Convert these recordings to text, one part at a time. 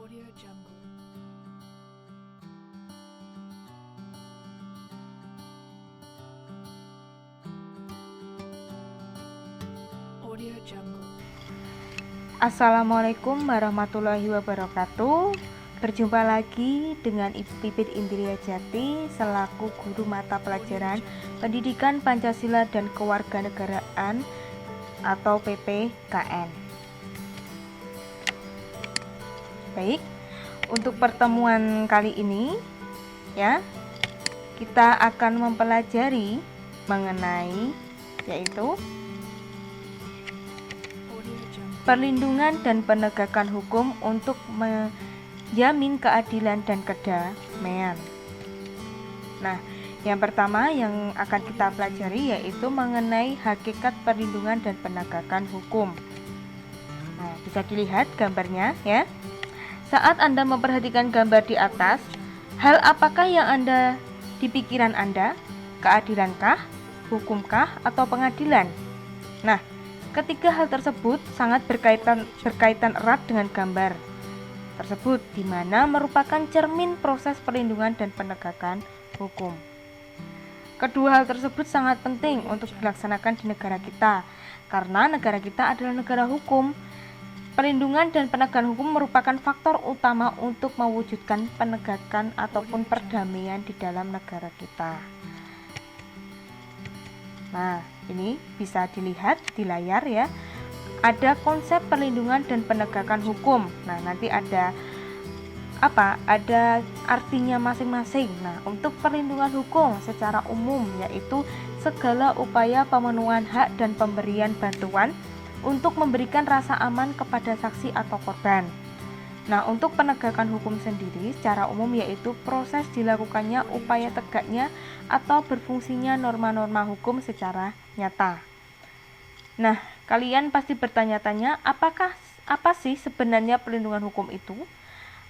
Audio Jungle. Audio Jungle. Assalamualaikum warahmatullahi wabarakatuh. Berjumpa lagi dengan Ibu Pipit Indria Jati selaku guru mata pelajaran Pendidikan Pancasila dan Kewarganegaraan atau PPKN. Baik, untuk pertemuan kali ini ya, kita akan mempelajari mengenai yaitu perlindungan dan penegakan hukum untuk menjamin keadilan dan kedamaian. Nah, yang pertama yang akan kita pelajari yaitu mengenai hakikat perlindungan dan penegakan hukum. Nah, bisa dilihat gambarnya ya. Saat Anda memperhatikan gambar di atas, hal apakah yang ada di pikiran Anda? Keadilankah, hukumkah, atau pengadilan? Nah, ketiga hal tersebut sangat berkaitan erat dengan gambar tersebut, di mana merupakan cermin proses perlindungan dan penegakan hukum. Kedua hal tersebut sangat penting untuk dilaksanakan di negara kita, karena negara kita adalah negara hukum. Perlindungan dan penegakan hukum merupakan faktor utama untuk mewujudkan penegakan ataupun perdamaian di dalam negara kita. Nah, ini bisa dilihat di layar ya. Ada konsep perlindungan dan penegakan hukum. Nah, nanti ada artinya masing-masing. Nah, untuk perlindungan hukum secara umum yaitu segala upaya pemenuhan hak dan pemberian bantuan untuk memberikan rasa aman kepada saksi atau korban. Nah, untuk penegakan hukum sendiri secara umum yaitu proses dilakukannya upaya tegaknya atau berfungsinya norma-norma hukum secara nyata. Nah, kalian pasti bertanya-tanya, apa sih sebenarnya perlindungan hukum itu?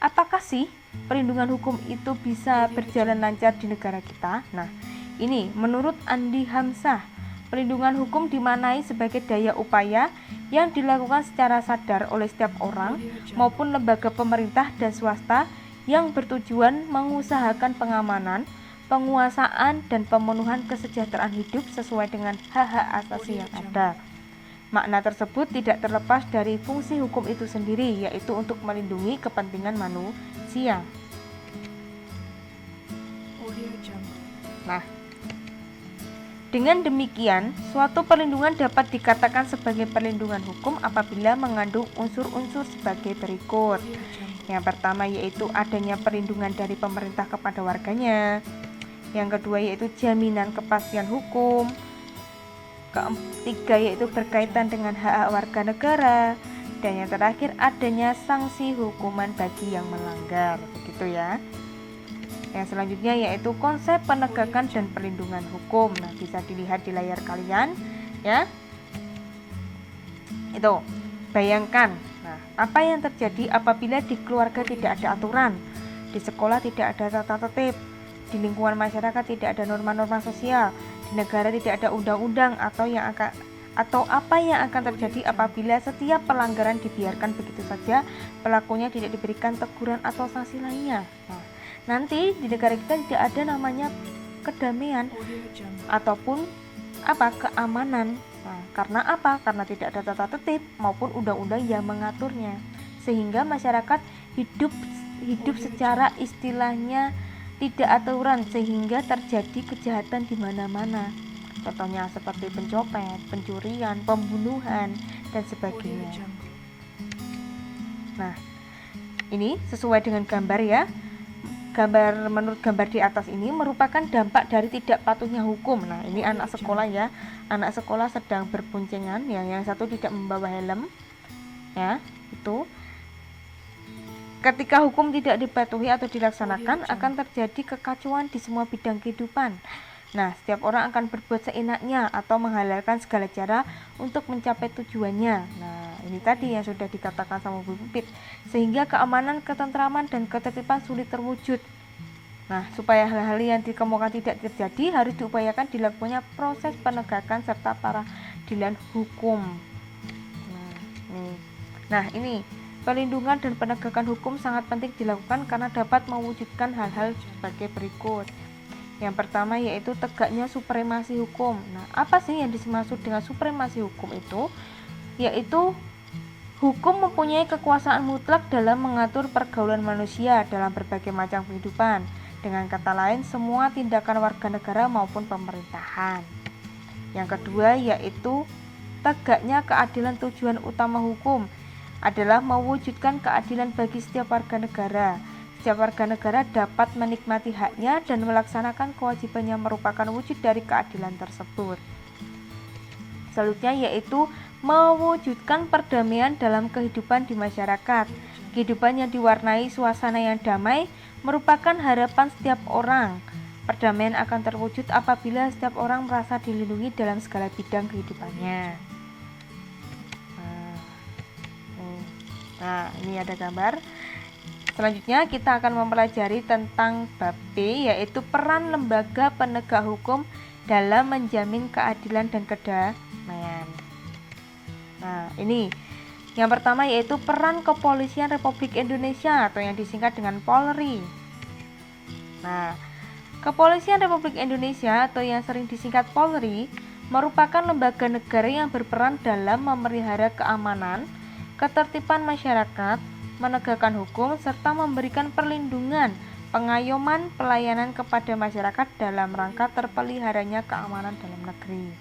Apakah sih perlindungan hukum itu bisa berjalan lancar di negara kita? Nah, ini menurut Andi Hamzah, perlindungan hukum dimaknai sebagai daya upaya yang dilakukan secara sadar oleh setiap orang maupun lembaga pemerintah dan swasta yang bertujuan mengusahakan pengamanan, penguasaan, dan pemenuhan kesejahteraan hidup sesuai dengan hak-hak asasi yang ada. Makna tersebut tidak terlepas dari fungsi hukum itu sendiri, yaitu untuk melindungi kepentingan manusia. Nah, dengan demikian, suatu perlindungan dapat dikatakan sebagai perlindungan hukum apabila mengandung unsur-unsur sebagai berikut. Yang pertama yaitu adanya perlindungan dari pemerintah kepada warganya. Yang kedua yaitu jaminan kepastian hukum. Ketiga yaitu berkaitan dengan hak warga negara. Dan yang terakhir adanya sanksi hukuman bagi yang melanggar. Begitu ya. Yang selanjutnya yaitu konsep penegakan dan perlindungan hukum. Nah, bisa dilihat di layar kalian ya. Itu. Bayangkan, nah, apa yang terjadi apabila di keluarga tidak ada aturan, di sekolah tidak ada tata tertib, di lingkungan masyarakat tidak ada norma-norma sosial, di negara tidak ada undang-undang atau apa yang akan terjadi apabila setiap pelanggaran dibiarkan begitu saja, pelakunya tidak diberikan teguran atau sanksi lainnya. Nah, nanti di negara kita tidak ada namanya kedamaian ataupun keamanan. Nah, karena apa? Karena tidak ada tata tertib maupun undang-undang yang mengaturnya, sehingga masyarakat hidup secara istilahnya tidak aturan, sehingga terjadi kejahatan di mana-mana. Contohnya seperti pencopet, pencurian, pembunuhan, dan sebagainya. Nah, ini sesuai dengan gambar ya. Menurut gambar di atas ini merupakan dampak dari tidak patuhnya hukum. Nah, ini anak sekolah ya. Anak sekolah sedang berboncengan ya, yang satu tidak membawa helm. Ya, itu. Ketika hukum tidak dipatuhi atau dilaksanakan, akan terjadi kekacauan di semua bidang kehidupan. Nah, setiap orang akan berbuat seenaknya atau menghalalkan segala cara untuk mencapai tujuannya. Nah, ini tadi yang sudah dikatakan sama Bu Pipit, sehingga keamanan, ketentraman, dan ketertiban sulit terwujud. Nah, supaya hal-hal yang dikemukakan tidak terjadi, harus diupayakan dilakukannya proses penegakan serta peradilan hukum. Nah, ini Perlindungan dan penegakan hukum sangat penting dilakukan karena dapat mewujudkan hal-hal sebagai berikut. Yang pertama yaitu tegaknya supremasi hukum. Nah, apa sih yang dimaksud dengan supremasi hukum itu? Yaitu hukum mempunyai kekuasaan mutlak dalam mengatur pergaulan manusia dalam berbagai macam kehidupan. Dengan kata lain, semua tindakan warga negara maupun pemerintahan. Yang kedua yaitu tegaknya keadilan. Tujuan utama hukum adalah mewujudkan keadilan bagi setiap warga negara. Setiap warga negara dapat menikmati haknya dan melaksanakan kewajibannya merupakan wujud dari keadilan tersebut. Selanjutnya yaitu mewujudkan perdamaian dalam kehidupan di masyarakat. Kehidupan yang diwarnai suasana yang damai merupakan harapan setiap orang. Perdamaian akan terwujud apabila setiap orang merasa dilindungi dalam segala bidang kehidupannya. Nah, ini ada gambar. Selanjutnya kita akan mempelajari tentang bab B, yaitu peran lembaga penegak hukum dalam menjamin keadilan dan kedamaian. Nah, ini yang pertama yaitu peran Kepolisian Republik Indonesia atau yang disingkat dengan Polri. Nah, Kepolisian Republik Indonesia atau yang sering disingkat Polri merupakan lembaga negara yang berperan dalam memelihara keamanan, ketertiban masyarakat, menegakkan hukum, serta memberikan perlindungan, pengayoman, pelayanan kepada masyarakat dalam rangka terpeliharanya keamanan dalam negeri.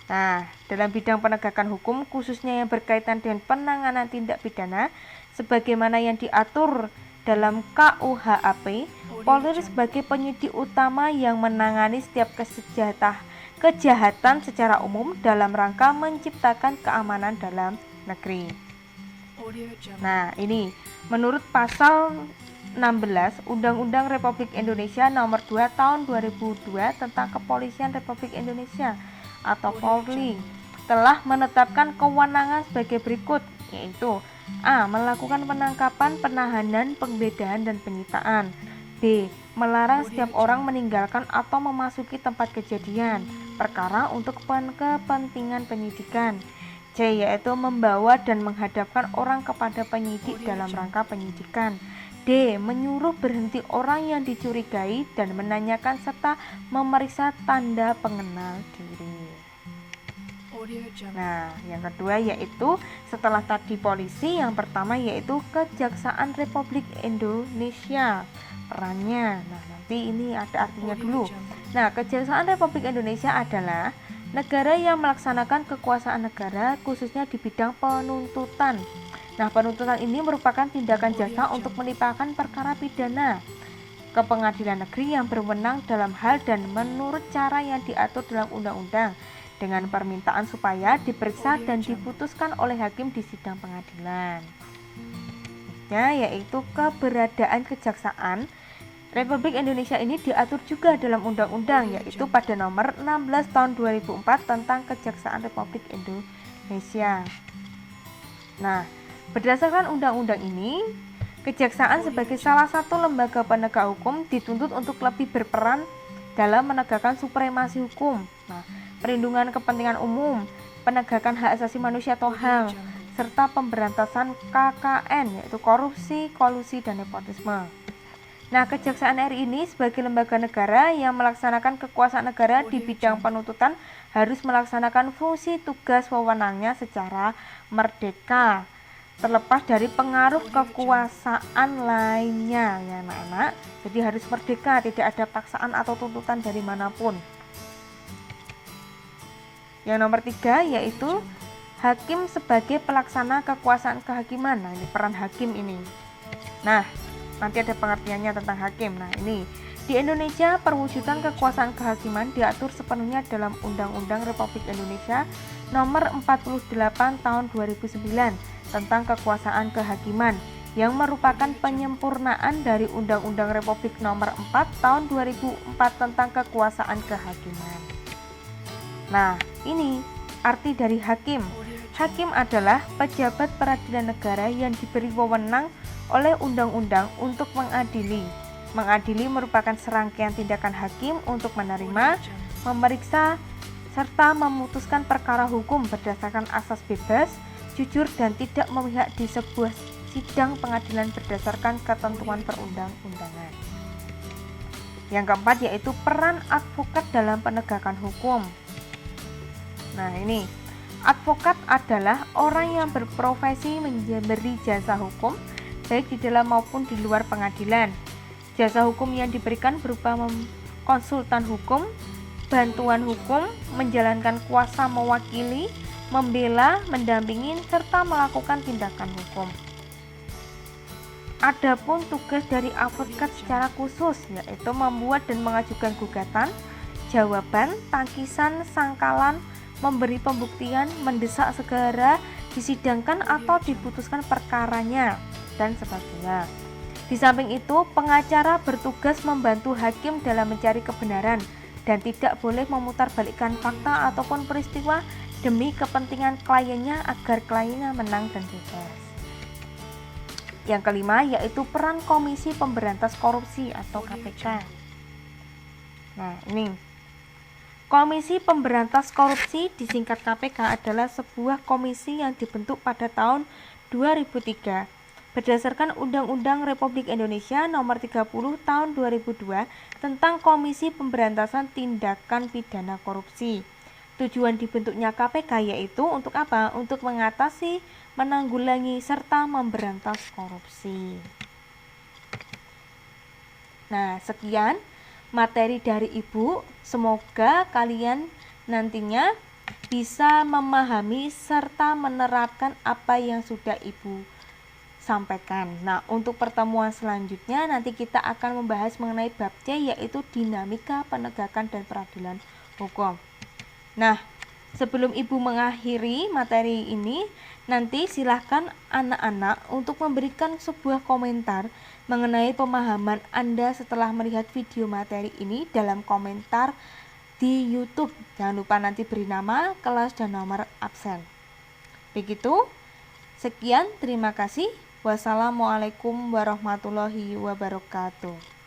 Nah, dalam bidang penegakan hukum, khususnya yang berkaitan dengan penanganan tindak pidana, sebagaimana yang diatur dalam KUHP, Polri sebagai penyidik utama yang menangani setiap kejahatan secara umum dalam rangka menciptakan keamanan dalam negeri. Nah, ini menurut pasal 16 Undang-Undang Republik Indonesia Nomor 2 Tahun 2002 tentang Kepolisian Republik Indonesia atau Polri telah menetapkan kewenangan sebagai berikut, yaitu A. Melakukan penangkapan, penahanan, penggeledahan, dan penyitaan. B. Melarang setiap orang meninggalkan atau memasuki tempat kejadian perkara untuk kepentingan penyidikan. C. Yaitu membawa dan menghadapkan orang kepada penyidik dalam rangka penyidikan. D. Menyuruh berhenti orang yang dicurigai dan menanyakan serta memeriksa tanda pengenal diri. Nah, yang kedua yaitu setelah tadi polisi, yang pertama yaitu Kejaksaan Republik Indonesia perannya. Nah, nanti ini ada artinya dulu. Nah, Kejaksaan Republik Indonesia adalah negara yang melaksanakan kekuasaan negara khususnya di bidang penuntutan. Nah, penuntutan ini merupakan tindakan jasa untuk melimpahkan perkara pidana ke pengadilan negeri yang berwenang dalam hal dan menurut cara yang diatur dalam undang-undang, dengan permintaan supaya diperiksa dan diputuskan oleh hakim di sidang pengadilan. Yaitu keberadaan Kejaksaan Republik Indonesia ini diatur juga dalam undang-undang, yaitu pada nomor 16 tahun 2004 tentang Kejaksaan Republik Indonesia. Nah, berdasarkan undang-undang ini, Kejaksaan sebagai salah satu lembaga penegak hukum dituntut untuk lebih berperan dalam menegakkan supremasi hukum. Nah, perlindungan kepentingan umum, penegakan hak asasi manusia atau HAM, serta pemberantasan KKN, yaitu korupsi, kolusi, dan nepotisme. Nah, Kejaksaan RI ini sebagai lembaga negara yang melaksanakan kekuasaan negara di bidang penuntutan harus melaksanakan fungsi tugas wewenangnya secara merdeka, terlepas dari pengaruh kekuasaan lainnya, ya anak-anak. Jadi harus merdeka, tidak ada paksaan atau tuntutan dari manapun. Yang nomor 3 yaitu hakim sebagai pelaksana kekuasaan kehakiman. Nah, ini peran hakim ini. Nah, nanti ada pengertiannya tentang hakim. Nah, ini di Indonesia perwujudan kekuasaan kehakiman diatur sepenuhnya dalam Undang-Undang Republik Indonesia Nomor 48 Tahun 2009 tentang kekuasaan kehakiman, yang merupakan penyempurnaan dari Undang-Undang Republik Nomor 4 Tahun 2004 tentang kekuasaan kehakiman. Nah, ini arti dari hakim. Hakim adalah pejabat peradilan negara yang diberi wewenang oleh undang-undang untuk mengadili. Mengadili merupakan serangkaian tindakan hakim untuk menerima, memeriksa, serta memutuskan perkara hukum berdasarkan asas bebas, jujur dan tidak memihak di sebuah sidang pengadilan berdasarkan ketentuan perundang-undangan. Yang keempat yaitu peran advokat dalam penegakan hukum. Nah ini, advokat adalah orang yang berprofesi memberi jasa hukum baik di dalam maupun di luar pengadilan. Jasa hukum yang diberikan berupa konsultan hukum, bantuan hukum, menjalankan kuasa mewakili, membela, mendampingi, serta melakukan tindakan hukum. Adapun tugas dari advokat secara khusus yaitu membuat dan mengajukan gugatan, jawaban, tangkisan, sangkalan, memberi pembuktian, mendesak segera disidangkan atau diputuskan perkaranya, dan sebagainya. Di samping itu, pengacara bertugas membantu hakim dalam mencari kebenaran dan tidak boleh memutarbalikkan fakta ataupun peristiwa demi kepentingan kliennya agar kliennya menang dan bebas. Yang kelima yaitu peran Komisi Pemberantas Korupsi atau KPK. Nah ini, Komisi Pemberantas Korupsi disingkat KPK adalah sebuah komisi yang dibentuk pada tahun 2003 berdasarkan Undang-Undang Republik Indonesia Nomor 30 Tahun 2002 tentang Komisi Pemberantasan Tindakan Pidana Korupsi. Tujuan dibentuknya KPK yaitu untuk apa? Untuk mengatasi, menanggulangi, serta memberantas korupsi. Nah, sekian materi dari Ibu. Semoga kalian nantinya bisa memahami serta menerapkan apa yang sudah Ibu sampaikan. Nah, untuk pertemuan selanjutnya nanti kita akan membahas mengenai bab C yaitu dinamika penegakan dan peradilan hukum. Nah, sebelum Ibu mengakhiri materi ini, nanti silahkan anak-anak untuk memberikan sebuah komentar mengenai pemahaman Anda setelah melihat video materi ini dalam komentar di YouTube. Jangan lupa nanti beri nama, kelas, dan nomor absen. Begitu, sekian, terima kasih. Wassalamualaikum warahmatullahi wabarakatuh.